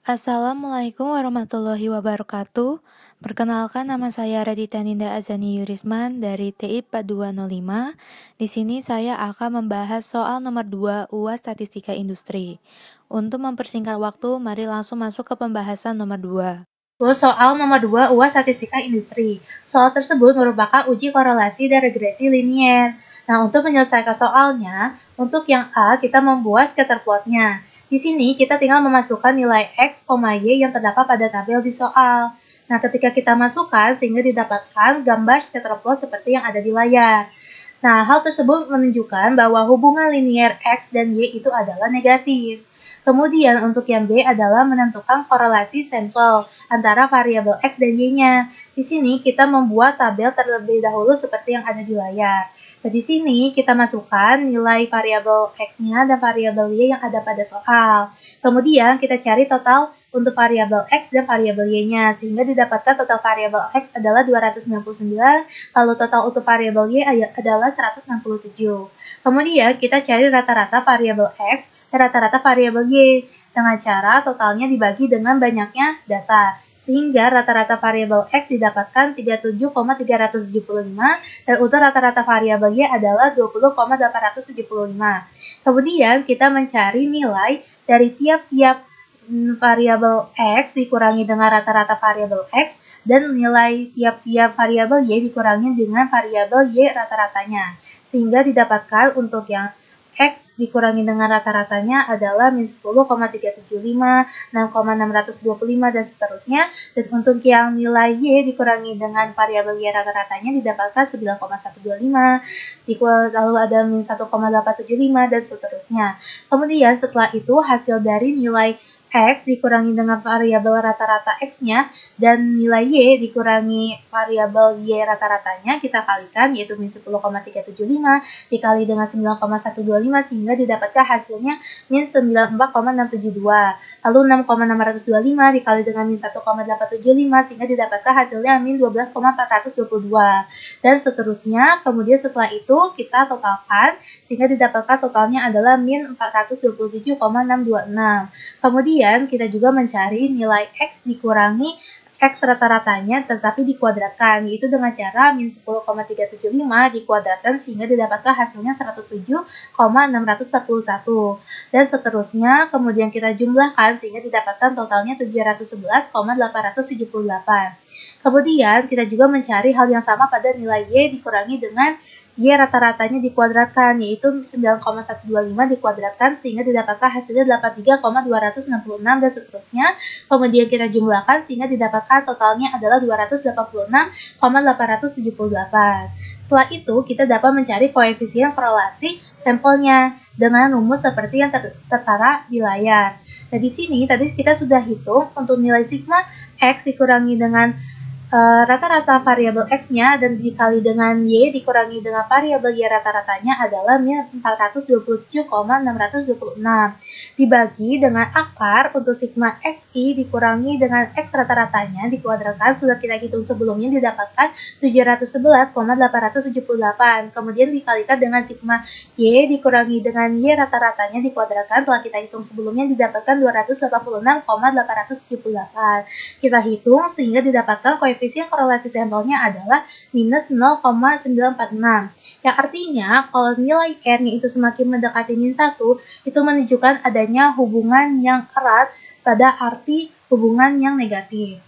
Assalamualaikum warahmatullahi wabarakatuh. Perkenalkan nama saya Radita Ninda Azani Yurisman dari TI 4205. Di sini saya akan membahas soal nomor 2 UAS Statistika Industri. Untuk mempersingkat waktu, mari langsung masuk ke pembahasan nomor 2. Soal nomor 2 UAS Statistika Industri. Soal tersebut merupakan uji korelasi dan regresi linier. Nah, untuk menyelesaikan soalnya, untuk yang A kita membuat scatter plotnya. Di sini kita tinggal memasukkan nilai X, Y yang terdapat pada tabel di soal. Nah, ketika kita masukkan sehingga didapatkan gambar scatter plot seperti yang ada di layar. Nah, hal tersebut menunjukkan bahwa hubungan linier X dan Y itu adalah negatif. Kemudian untuk yang B adalah menentukan korelasi sampel antara variabel X dan Y-nya. Di sini kita membuat tabel terlebih dahulu seperti yang ada di layar. Nah, di sini kita masukkan nilai variabel X-nya dan variabel Y yang ada pada soal. Kemudian kita cari total untuk variabel X dan variabel Y-nya, sehingga didapatkan total variabel X adalah 299, lalu total untuk variabel Y adalah 167. Kemudian kita cari rata-rata variabel X dan rata-rata variabel Y dengan cara totalnya dibagi dengan banyaknya data. Sehingga rata-rata variabel X didapatkan 37,375 dan untuk rata-rata variabel Y adalah 20,875. Kemudian kita mencari nilai dari tiap-tiap variabel X dikurangi dengan rata-rata variabel X dan nilai tiap-tiap variabel Y dikurangi dengan variabel Y rata-ratanya. Sehingga didapatkan untuk yang X dikurangi dengan rata-ratanya adalah min 10,375, 6,625, dan seterusnya. Dan untuk yang nilai Y dikurangi dengan variabel Y rata-ratanya didapatkan 9,125, lalu ada min 1,875, dan seterusnya. Kemudian setelah itu hasil dari nilai X dikurangi dengan variabel rata-rata X-nya dan nilai Y dikurangi variabel Y rata-ratanya kita kalikan, yaitu min 10,375 dikali dengan 9,125 sehingga didapatkan hasilnya min 94,672. Lalu 6,625 dikali dengan min 1,875 sehingga didapatkan hasilnya min 12,422. Dan seterusnya, kemudian setelah itu kita totalkan sehingga didapatkan totalnya adalah min 427,626. Kemudian kita juga mencari nilai X dikurangi X rata-ratanya tetapi dikuadratkan, yaitu dengan cara min 10,375 dikuadratkan sehingga didapatkan hasilnya 107,641. Dan seterusnya, kemudian kita jumlahkan sehingga didapatkan totalnya 711,878. Kemudian kita juga mencari hal yang sama pada nilai Y dikurangi dengan Y rata-ratanya dikuadratkan, yaitu 9,125 dikuadratkan sehingga didapatkan hasilnya 83,266 dan seterusnya. Kemudian kita jumlahkan sehingga didapatkan totalnya adalah 286,878. Setelah itu kita dapat mencari koefisien korelasi sampelnya dengan rumus seperti yang tertera di layar. Nah, di sini tadi kita sudah hitung untuk nilai sigma X dikurangi dengan rata-rata variabel X-nya dan dikali dengan Y dikurangi dengan variabel Y rata-ratanya adalah min 427,626 dibagi dengan akar untuk sigma XI dikurangi dengan X rata-ratanya dikuadratkan sudah kita hitung sebelumnya didapatkan 711,878 kemudian dikalikan dengan sigma Y dikurangi dengan Y rata-ratanya dikuadratkan telah kita hitung sebelumnya didapatkan 286,878. Kita hitung sehingga didapatkan koefisien korelasi sampelnya adalah minus 0,946. Yang artinya kalau nilai R itu semakin mendekati min 1, itu menunjukkan adanya hubungan yang erat pada arti hubungan yang negatif.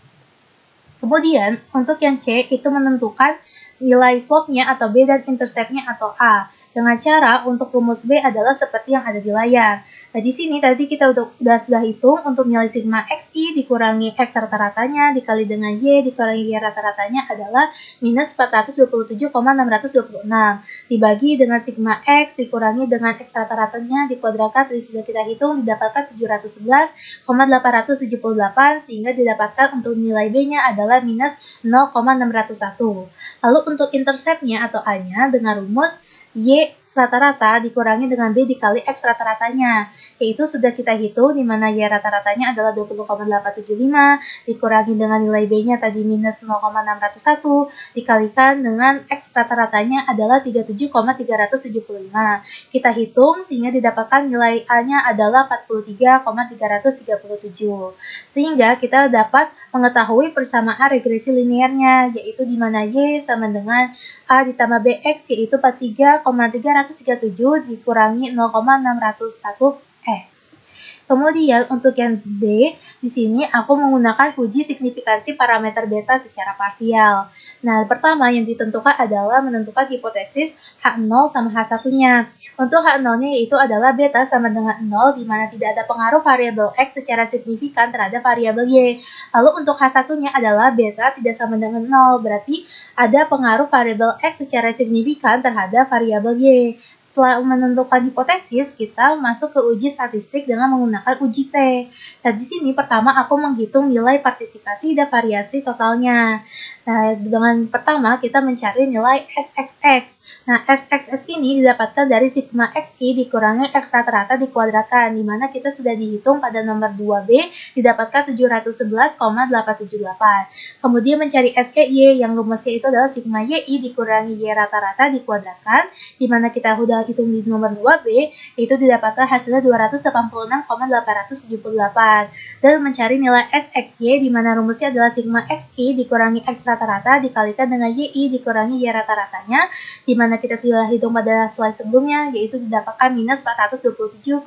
Kemudian untuk yang C itu menentukan nilai slope-nya atau B dan intercept-nya atau A. Dengan cara untuk rumus B adalah seperti yang ada di layar. Nah, di sini tadi kita sudah hitung untuk nilai sigma XI dikurangi X rata-ratanya dikali dengan Y dikurangi Y rata-ratanya adalah minus 427,626 dibagi dengan sigma X dikurangi dengan X rata-ratanya dikuadratkan tadi sudah kita hitung didapatkan 711,878 sehingga didapatkan untuk nilai B-nya adalah minus 0,601. Lalu untuk intercept-nya atau A-nya dengan rumus Y rata-rata dikurangi dengan B dikali X rata-ratanya, yaitu sudah kita hitung di mana Y rata-ratanya adalah 20,875, dikurangi dengan nilai B-nya tadi minus 0,601, dikalikan dengan X rata-ratanya adalah 37,375. Kita hitung sehingga didapatkan nilai A-nya adalah 43,337. Sehingga kita dapat mengetahui persamaan regresi linearnya, yaitu di mana Y sama dengan A ditambah BX, yaitu 43,337 dikurangi 0,601 X. Kemudian untuk yang D, di sini aku menggunakan uji signifikansi parameter beta secara parsial. Nah, pertama yang ditentukan adalah menentukan hipotesis H0 sama H1-nya. Untuk H0-nya yaitu adalah beta sama dengan 0, di mana tidak ada pengaruh variabel X secara signifikan terhadap variabel Y. Lalu untuk H1-nya adalah beta tidak sama dengan 0, berarti ada pengaruh variabel X secara signifikan terhadap variabel Y. Setelah menentukan hipotesis, kita masuk ke uji statistik dengan menggunakan uji T. Nah, di sini pertama aku menghitung nilai partisipasi dan variasi totalnya. Nah, dengan pertama kita mencari nilai SXX. Nah, SXX ini didapatkan dari sigma XI dikurangi X rata-rata dikuadratkan, di mana kita sudah dihitung pada nomor 2B didapatkan 711,878. Kemudian mencari SY yang rumusnya itu adalah sigma YI dikurangi Y rata-rata dikuadratkan, di mana kita sudah hitung di nomor 2B, yaitu didapatkan hasilnya 286,878. Dan mencari nilai SXY, di mana rumusnya adalah sigma XI dikurangi X rata-rata dikalikan dengan YI dikurangi Y rata-ratanya, di mana kita sudah hitung pada slide sebelumnya, yaitu didapatkan minus 427,626.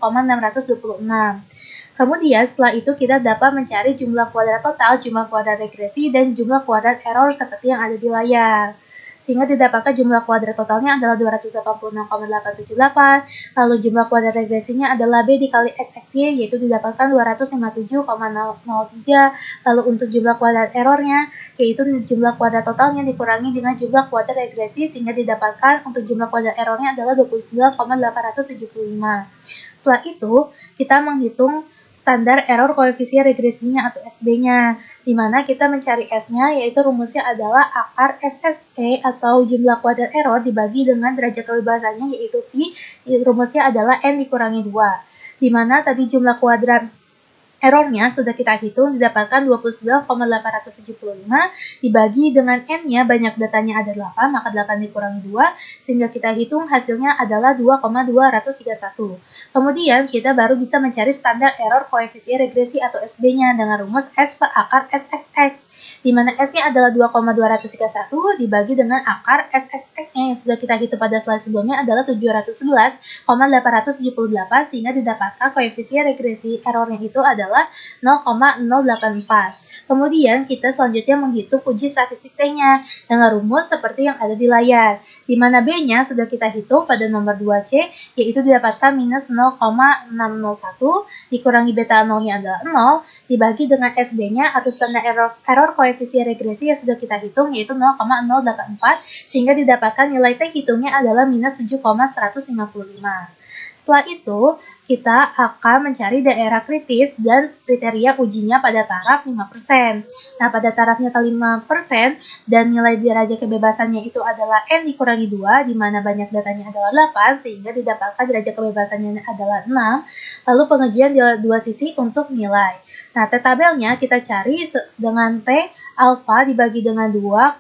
Kemudian setelah itu kita dapat mencari jumlah kuadrat total, jumlah kuadrat regresi, dan jumlah kuadrat error seperti yang ada di layar. Sehingga didapatkan jumlah kuadrat totalnya adalah 286,878, lalu jumlah kuadrat regresinya adalah B dikali SXY, yaitu didapatkan 257,003, lalu untuk jumlah kuadrat errornya, yaitu jumlah kuadrat totalnya dikurangi dengan jumlah kuadrat regresi, sehingga didapatkan untuk jumlah kuadrat errornya adalah 29,875. Setelah itu, kita menghitung standar error koefisien regresinya atau SB-nya, di mana kita mencari S-nya, yaitu rumusnya adalah akar SSE atau jumlah kuadrat error dibagi dengan derajat kebebasannya, yaitu I, rumusnya adalah N dikurangi 2, di mana tadi jumlah kuadrat errornya sudah kita hitung didapatkan 29,875 dibagi dengan N-nya banyak datanya ada 8, maka 8 dikurangi 2, sehingga kita hitung hasilnya adalah 2,231. Kemudian kita baru bisa mencari standar error koefisien regresi atau SB-nya dengan rumus S per akar SXX, di mana S-nya adalah 2,231 dibagi dengan akar SXX-nya yang sudah kita hitung pada slide sebelumnya adalah 711,878, sehingga didapatkan koefisien regresi errornya itu adalah 0,084. Kemudian kita selanjutnya menghitung uji statistik T-nya dengan rumus seperti yang ada di layar, di mana B-nya sudah kita hitung pada nomor 2C, yaitu didapatkan minus 0,601 dikurangi beta 0-nya adalah 0, dibagi dengan SB-nya atau standar error koefisien regresi yang sudah kita hitung, yaitu 0,084, sehingga didapatkan nilai T hitungnya adalah minus 7,155. Setelah itu, kita akan mencari daerah kritis dan kriteria ujinya pada taraf 5%. Nah, pada tarafnya 5% dan nilai derajat kebebasannya itu adalah N dikurangi 2, di mana banyak datanya adalah 8, sehingga didapatkan derajat kebebasannya adalah 6. Lalu pengujian di dua sisi untuk nilai. Nah, T tabelnya kita cari dengan T alfa dibagi dengan 2,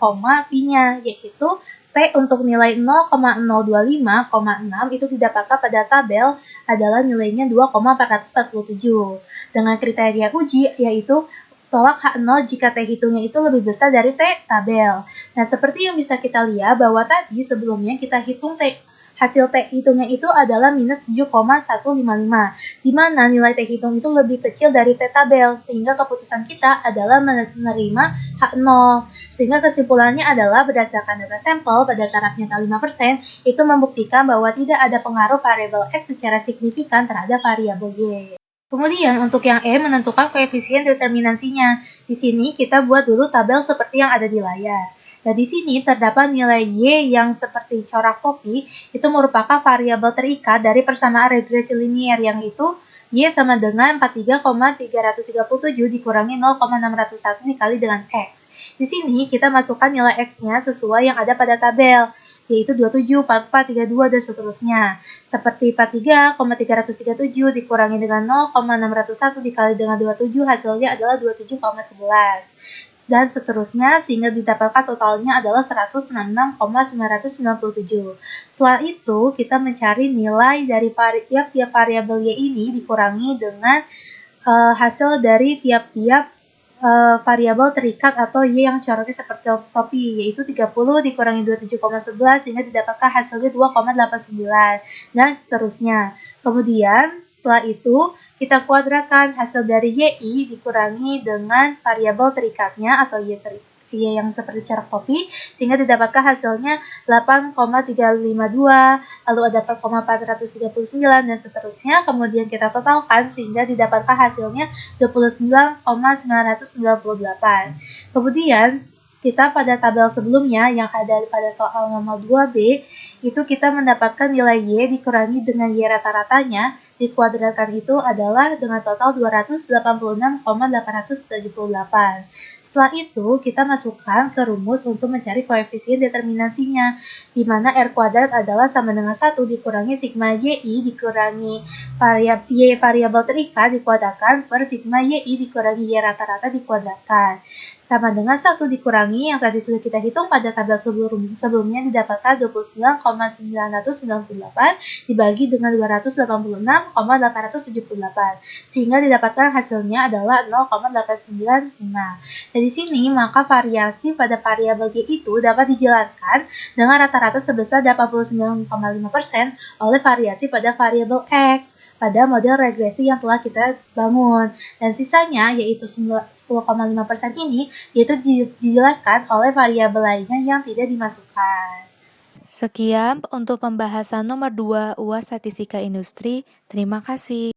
pi-nya, yaitu T untuk nilai 0,025,6 itu didapatkan pada tabel adalah nilainya 2,447. Dengan kriteria uji yaitu tolak H0 jika T hitungnya itu lebih besar dari T tabel. Nah, seperti yang bisa kita lihat bahwa tadi sebelumnya kita hitung hasil T hitungnya itu adalah minus 7,155, di mana nilai T hitung itu lebih kecil dari T tabel, sehingga keputusan kita adalah menerima H0. Sehingga kesimpulannya adalah berdasarkan data sampel pada tarafnya 5%, itu membuktikan bahwa tidak ada pengaruh variabel X secara signifikan terhadap variabel Y. Kemudian untuk yang E menentukan koefisien determinansinya. Di sini kita buat dulu tabel seperti yang ada di layar. Nah, di sini terdapat nilai Y yang seperti corak topi, itu merupakan variabel terikat dari persamaan regresi linier, yang itu Y sama dengan 43,337 dikurangi 0,601 dikali dengan X. Di sini kita masukkan nilai X-nya sesuai yang ada pada tabel. yaitu 27, 44, 32, dan seterusnya. Seperti 43,337 dikurangi dengan 0,601 dikali dengan 27, hasilnya adalah 27,11. Dan seterusnya, sehingga didapatkan totalnya adalah 166,997. Setelah itu, kita mencari nilai dari tiap-tiap variabel Y ini dikurangi dengan hasil dari tiap-tiap variabel terikat atau Y yang coraknya seperti topi, yaitu 30 dikurangi 27,11 sehingga didapatkan hasilnya 2,89 dan seterusnya. Kemudian setelah itu kita kuadratkan hasil dari YI dikurangi dengan variabel terikatnya atau Y yang seperti corak topi sehingga didapatkan hasilnya 8,352, lalu ada 4,439 dan seterusnya. Kemudian kita totalkan sehingga didapatkan hasilnya 29,998. Kemudian kita pada tabel sebelumnya yang ada pada soal nomor 2B itu kita mendapatkan nilai Y dikurangi dengan Y rata-ratanya dikuadratkan itu adalah dengan total 286,878. Setelah itu kita masukkan ke rumus untuk mencari koefisien determinansinya di mana R kuadrat adalah sama dengan 1 dikurangi sigma YI dikurangi Y variabel terikat dikuadratkan per sigma YI dikurangi Y rata-rata dikuadratkan. Sama dengan 1 dikurangi yang tadi sudah kita hitung pada tabel sebelumnya didapatkan 29,998 dibagi dengan 286,878 sehingga didapatkan hasilnya adalah 0,895. Dari sini maka variasi pada variabel Y itu dapat dijelaskan dengan rata-rata sebesar 89,5% oleh variasi pada variabel X pada model regresi yang telah kita bangun. Dan sisanya yaitu 10,5% ini yaitu dijelaskan oleh variabel lainnya yang tidak dimasukkan. Sekian untuk pembahasan nomor 2 UAS Statistika Industri. Terima kasih.